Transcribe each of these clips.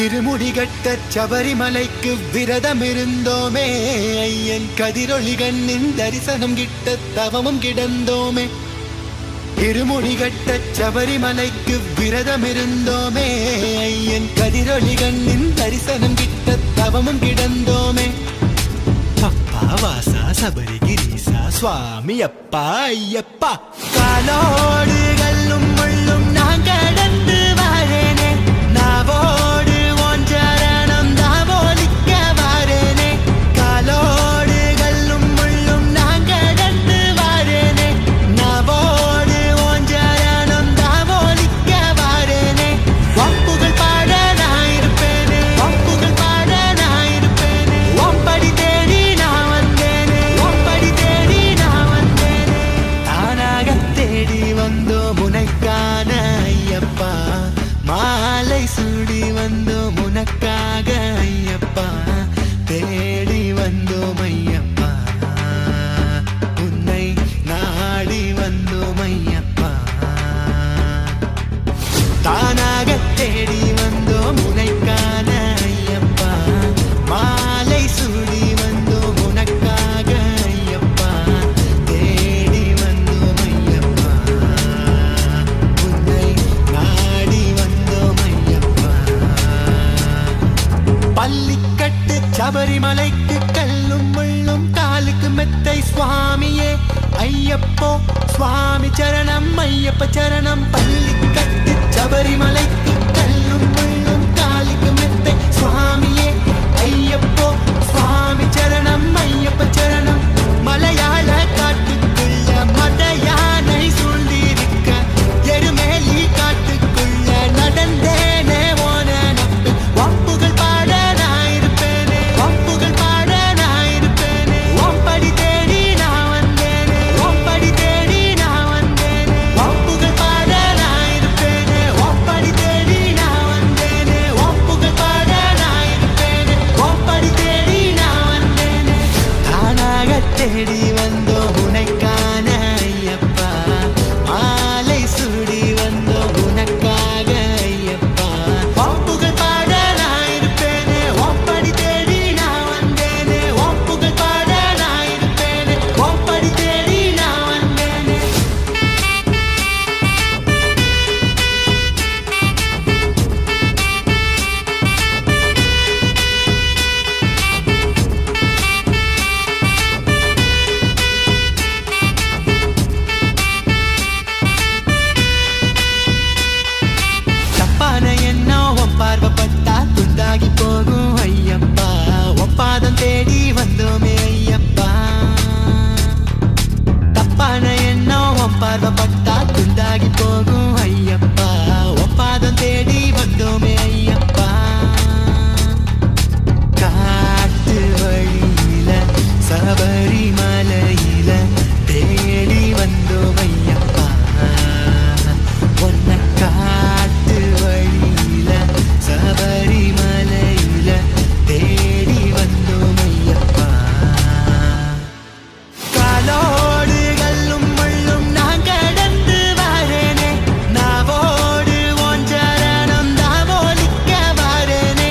இருமுடிகட்ட சபரிமலைக்கு விரதம் இருந்தோமே, ஐயன் கதிரொளி கண்ணின் தரிசனம் கிட்ட தவமும் கிடந்தோமே. இருமுடிகட்ட சபரிமலைக்கு விரதம் இருந்தோமே, ஐயன் கதிரொளி கண்ணின் தரிசனம் கிட்ட தவமும் கிடந்தோமே. அப்பா வாசா சபரிகிரீசா சுவாமி அப்பா ஐயப்பா, காலோடு கல்லும் முள்ளும் நான் கடந்து வாரேனே, நாவோடு ஓன் சரணம் தாவோலிக்க வாரேனே. காலோடு கல்லும் முள்ளும் நான் கடந்து வாரேனே, நாவோடு ஓன் சரணம் தாவோலிக்க வாரேனே. வம்புகள் பாட நான் இருப்பேனே, வம்புகள் பாட நான் இருப்பேனே. ஓம்படி தேடி நான் வந்தேனே, ஓம்படி தேடி நான் வந்தேனே. தானாக தேடி வந்தோம் உனக்கான ஐயப்பா, மாலை சூடி வந்தோம் உனக்காக ஐயப்பா, தேடி வந்தோம் ஐயப்பா, உன்னை நாடி வந்தோம் ஐயப்பா. தானாக தேடி வந்தோம் உனக்கான ஐயப்பா, மாலை சூடி வந்தோம் உனக்காக ஐயப்பா, தேடி வந்தோம் ஐயப்பா, உன்னை நாடி வந்தோம் ஐயப்பா. பள்ளிக்கட்டு சபரிமலைக்கு கல்லும் முள்ளும் காலுக்கு மெத்தை சுவாமியே ஐயப்போ, சுவாமி சரணம் ஐயப்ப சரணம். பள்ளிக்கட்டு சபரிமலைக்கு கல்லும் முள்ளும் காலுக்கு மெத்தை சுவாமியே ஐயப்போ, சுவாமி சரணம் ஐயப்ப சரணம். மலையாள காட்டுக்குள்ள மத யானை சூழ்ந்திருக்க, எருமேலி காட்டுக்குள்ள நடந்தேனே ஓன நப்பு. வம்புகள் பாட நான் இருப்பேனே, வம்புகள் பாட நான் இருப்பேனே. ஓம்படி தேடி நான் வந்தேனே, ஓம்படி தேடி நான் வந்தேனே. வம்புகள் பாட நான் இருப்பேனே, ஓம்படி தேடி நான் வந்தேனே. வம்புகள் பாட நான் இருப்பேனே, ஓம்படி தேடி நான் வந்தேனே. தானாக தேடி வந்தோம் உனக்கான ஐயப்பா, மாலை சூடி வந்தோம் உனக்காக ஐயப்பா. வம்புகள் பாட நான் இருப்பேனே, ஓம்படி தேடி நான் வந்தேனே. வம்புகள் பாட நான் இருப்பேனே, ஓம்படி தேடி நான் வந்தேனே. தப்பான எண்ணம் உன் பார்வைப்பட்டா துண்டாகி போகும் ஐயப்பா, ஒப்பாதம் தேடி வந்தோமே ஐயப்பா. தப்பான எண்ணம் உன் பார்வைப்பட்டா துண்டாகி போகும் ஐயப்பா, ஒப்பாதம் தேடி வந்தோமே ஐயப்பா. காட்டு வழியில சபரிமலையில தேடி வந்தோம் ஐயப்பா, உன்னை காட்டு வழியில சபரிமலையில தேடி வந்தோம் ஐயப்பா. காலோடு கல்லும் முள்ளும் நான் கடந்து வாரேனே, நாவோடு ஓன் சரணம் தாவோலிக்க வாரேனே.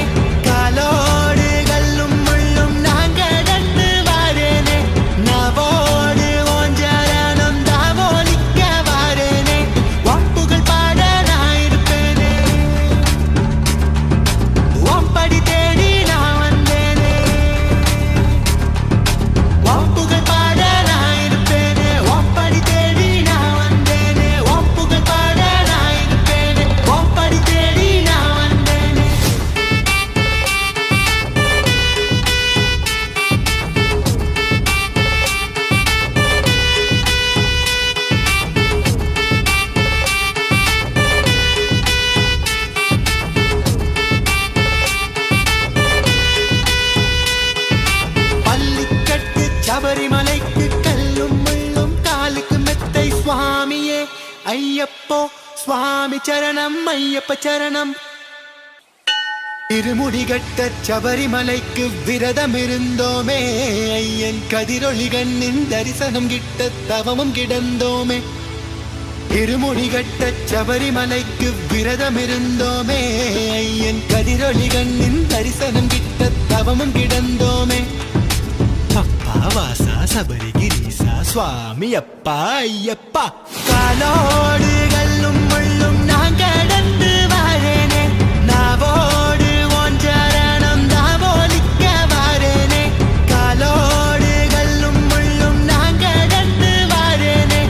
காலோடு கல்லும் முள்ளும் நான் கடந்து வாரேனே, நாவோடு ஓன் சரணம் தாவோலிக்க வாரேனே. வம்புகள் பாட நான் இருப்பேனே, ஓம்படி தேடி நான் வந்தேனே. வம்புகள் பாட நான் இருப்பேனே, ஓம்படி தேடி நான் வந்தேனே. வம்புகள் பாட நான் இருப்பேனே, ஓம்படி தேடி நான் வந்தேனே. பள்ளிக்கட்டு சபரிமலைக்கு கல்லும் முள்ளும் காலுக்கு மெத்தை சுவாமியே ஐயப்போ, சுவாமி சரணம் ஐயப்ப சரணம். இருமுடிகட்ட சபரிமலைக்கு விரதம் இருந்தோமே, ஐயன் கதிரொளி கண்ணின் தரிசனம் கிட்ட தவமும் கிடந்தோமே. இருமுடிகட்ட சபரிமலைக்கு விரதம் இருந்தோமே, ஐயன் கதிரொளி கதிரொளி கண்ணின் தரிசனம் கிட்ட தவமும் கிடந்தோமே. அப்பா வாசா சபரி கிரீசா சுவாமி அப்பா ஐயப்பா. காலோடு கல்லும் முள்ளும் நான் கடந்து வாரேனே, நாவோடு ஒன்றரணம் தாவோலிக்க வாரேனே. காலோடு கல்லும் முள்ளும் நான் கடந்து வாரேனே,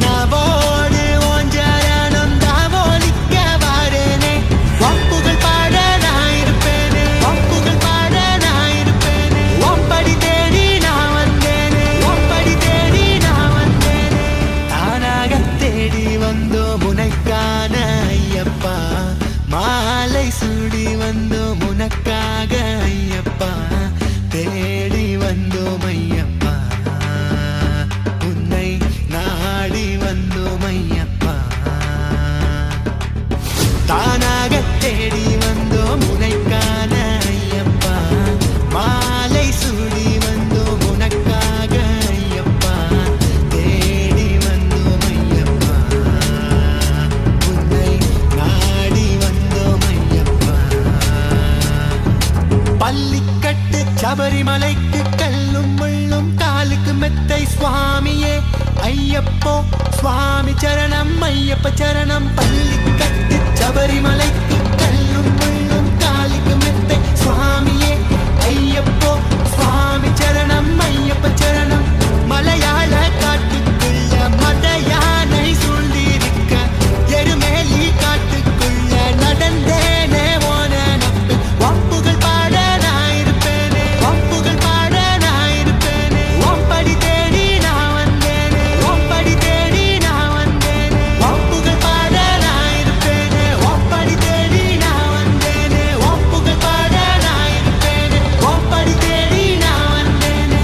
நாவோடு ஒன்றரணம் தாவோலிக்க வாரேனே. ஒப்புகள் பாட நான் இருப்பேனே, ஒப்புகள் பாட நான் இருப்பேனே. ஒப்படி தேடி நான் வந்தேனே, ஒப்படி தேடி நான் வந்தேனே. தானாக தேடி வந்தோம் உனக்கான ஐயப்பா, மாலை சூடி வந்தோம் உனக்காக ஐயப்பா. தேடி வந்தோம் ஐயப்பா, உன்னை நாடி வந்தோம் ஐயப்பா. தானாக தேடி வந்தோம் உனக்கான ஐயப்பா, மாலை சூடி வந்தோம் உனக்காக ஐயப்பா. தேடி வந்தோம் ஐயப்பா, உன்னை நாடி வந்தோம் ஐயப்பா. பள்ளிக்கட்டு சபரிமலைக்கு கல்லும் முள்ளும் காலுக்கு மெத்தை சுவாமியே ஐயப்போ சுவாமி சரணம் ஐயப்ப சரணம். பள்ளிக்கட்டு சபரிமலைக்கு கல்லும் முள்ளும் காலுக்கு மெத்தை சுவாமியே ஐயப்போ சுவாமி சரணம் ஐயப்ப சரணம். மலையாள காட்டுக்குள்ள மத யானை சூழ்ந்திருக்க, எருமேலி காட்டுக்குள்ள நடந்தேனே ஓன நப்பு. ஒப்புகள் பாட நான் இருப்பேனே, ஒப்புகள் பாட நான் இருப்பேனே. ஒப்படி தேடி நான் வந்தேனே, ஒப்படி தேடி நான் வந்தேனே. ஒப்புகள் பாட நான் இருப்பேனே, ஒப்படி தேடி நான் வந்தேனே. ஒப்புகள் பாட நான் இருப்பேனே, ஒப்படி தேடி நான் வந்தேனே.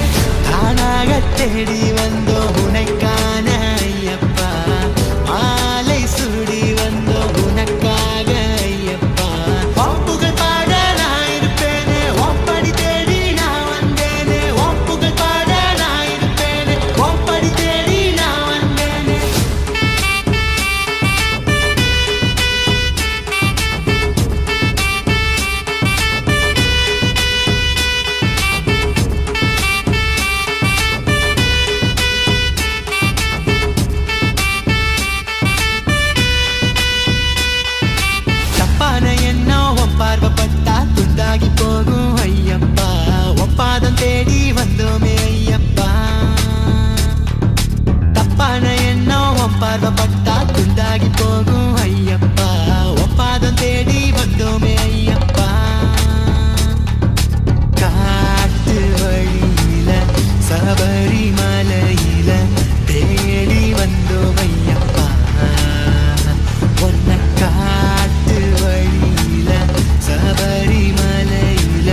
தானாக தேடி வந்தோம் உனக்கான ஐயப்பா, மாலை சூடி வந்தோம் உனக்காக ஐயப்பா. ஒப்புகள் பாட நான் இருப்பேனே, ஒப்படி தேடி நான் வந்தேனே. ஒப்புகள் பாட நான் இருப்பேனே, ஒப்படி தேடி நான் வந்தேனே. தப்பான எண்ணம் உன் பார்வைப்பட்டா துண்டாகி போகும் ஐயப்பா. ஒப்பாதம் தேடி வந்தோமே ஐயப்பா. தப்பான எண்ணம் உன் பார்வைப்பட்டா துண்டாகி போகும் ஐயப்பா. ஒப்பாதம் தேடி வந்தோமே ஐயப்பா. காட்டு வழியில சபரிமலையில தேடி வந்தோம் ஐயப்பா. ஒன்ன காட்டு வழியில சபரிமலையில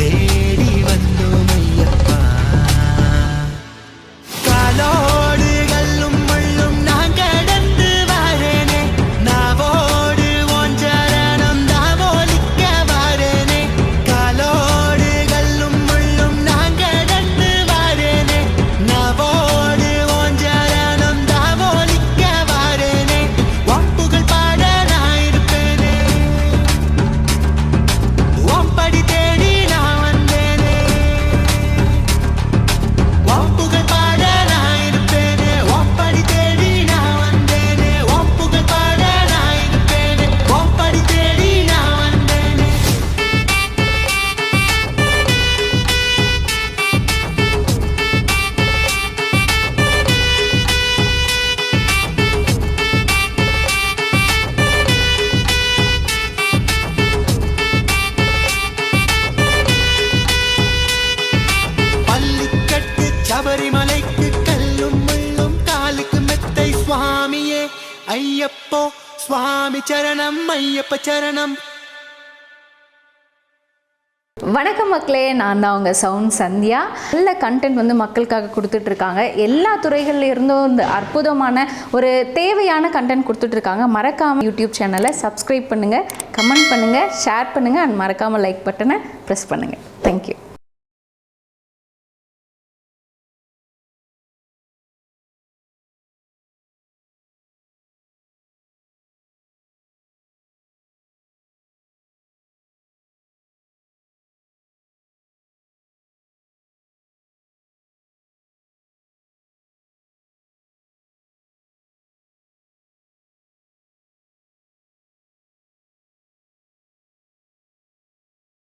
தேடி வந்தோம் ஐயப்பா. காலோடு கல்லும் முள்ளும் நான் கடந்து வாரேனே, நாவோடு ஒன்றரணம் தாவோலிக்க வாரேனே. காலோடு கல்லும் முள்ளும் நான் கடந்து வாரேனே, நாவோடு ஒன்றரணம் தாவோலிக்க வாரேனே. ஒப்புகள் பாட நான் இருப்பேனே, ஒப்படி தேடி நான் வந்தேனே. ஒப்புகள் பாட நான் இருப்பேனே, ஒப்படி தேடி நான் வந்தேனே. ஒப்புகள் பாட நான் இருப்பேனே, ஒப்படி தேடி நான் வந்தேனே. பள்ளிக்கட்டு சபரிமலைக்கு கல்லும் முள்ளும் காலுக்கு மெத்தை சுவாமியே ஐயப்போ சுவாமி சரணம் ஐயப்ப சரணம். வணக்கம் மக்களே, நான் தான் உங்கள் சவுண்ட் சந்தியா. நல்ல கண்டென்ட் வந்து மக்களுக்காக கொடுத்துட்ருக்காங்க. எல்லா துறைகள்ல இருந்தும் இந்த அற்புதமான ஒரு தேவையான கண்டென்ட் கொடுத்துட்ருக்காங்க. மறக்காமல் யூடியூப் சேனலை சப்ஸ்கிரைப் பண்ணுங்கள், கமெண்ட் பண்ணுங்கள், ஷேர் பண்ணுங்கள் அண்ட் மறக்காமல் லைக் பட்டனை ப்ரெஸ் பண்ணுங்கள். தேங்க்யூ.